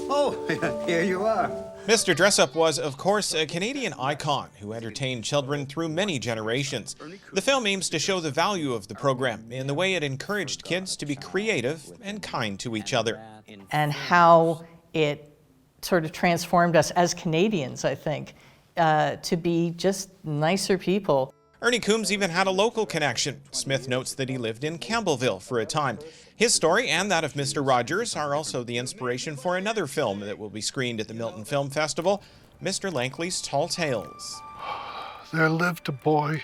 Oh, here you are. Mr. Dressup was, of course, a Canadian icon who entertained children through many generations. The film aims to show the value of the program in the way it encouraged kids to be creative and kind to each other. And how it sort of transformed us as Canadians, I think, to be just nicer people. Ernie Coombs even had a local connection. Smith notes that he lived in Campbellville for a time. His story and that of Mr. Rogers are also the inspiration for another film that will be screened at the Milton Film Festival, Mr. Lankley's Tall Tales. There lived a boy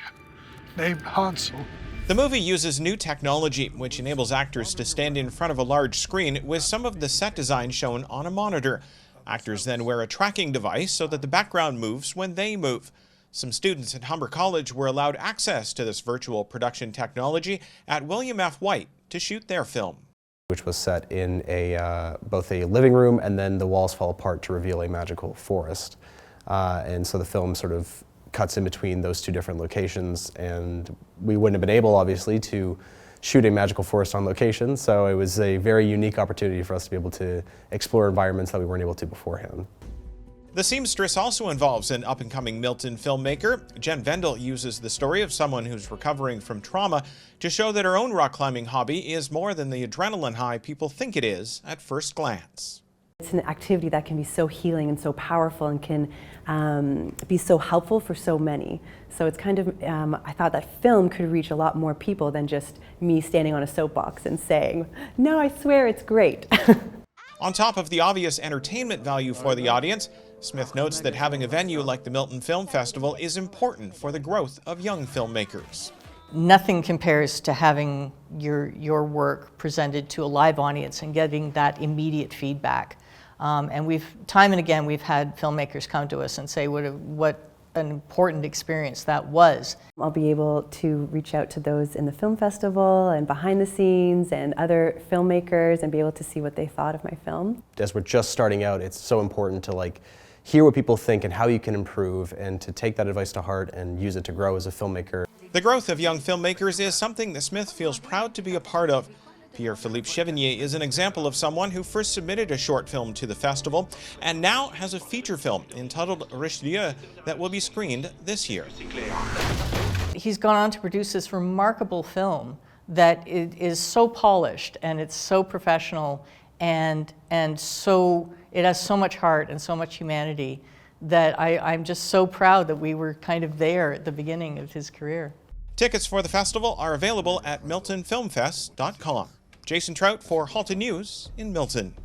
named Hansel. The movie uses new technology, which enables actors to stand in front of a large screen with some of the set design shown on a monitor. Actors then wear a tracking device so that the background moves when they move. Some students at Humber College were allowed access to this virtual production technology at William F. White to shoot their film. Which was set in both a living room, and then the walls fall apart to reveal a magical forest. And so the film sort of cuts in between those two different locations, and we wouldn't have been able, obviously, to shoot a magical forest on location, so it was a very unique opportunity for us to be able to explore environments that we weren't able to beforehand. The seamstress also involves an up-and-coming Milton filmmaker. Jen Vendel uses the story of someone who's recovering from trauma to show that her own rock climbing hobby is more than the adrenaline high people think it is at first glance. It's an activity that can be so healing and so powerful and can be so helpful for so many. So it's kind of, I thought that film could reach a lot more people than just me standing on a soapbox and saying, no, I swear it's great. On top of the obvious entertainment value for the audience, Smith notes that having a venue like the Milton Film Festival is important for the growth of young filmmakers. Nothing compares to having your work presented to a live audience and getting that immediate feedback. And time and again, we've had filmmakers come to us and say what an important experience that was. I'll be able to reach out to those in the film festival and behind the scenes and other filmmakers and be able to see what they thought of my film. As we're just starting out, it's so important to hear what people think and how you can improve, and to take that advice to heart and use it to grow as a filmmaker. The growth of young filmmakers is something that Smith feels proud to be a part of. Pierre-Philippe Chevigny is an example of someone who first submitted a short film to the festival and now has a feature film entitled Richelieu that will be screened this year. He's gone on to produce this remarkable film that is so polished and it's so professional and so it has so much heart and so much humanity that I'm just so proud that we were kind of there at the beginning of his career. Tickets for the festival are available at miltonfilmfest.com. Jason Trout for Halton News in Milton.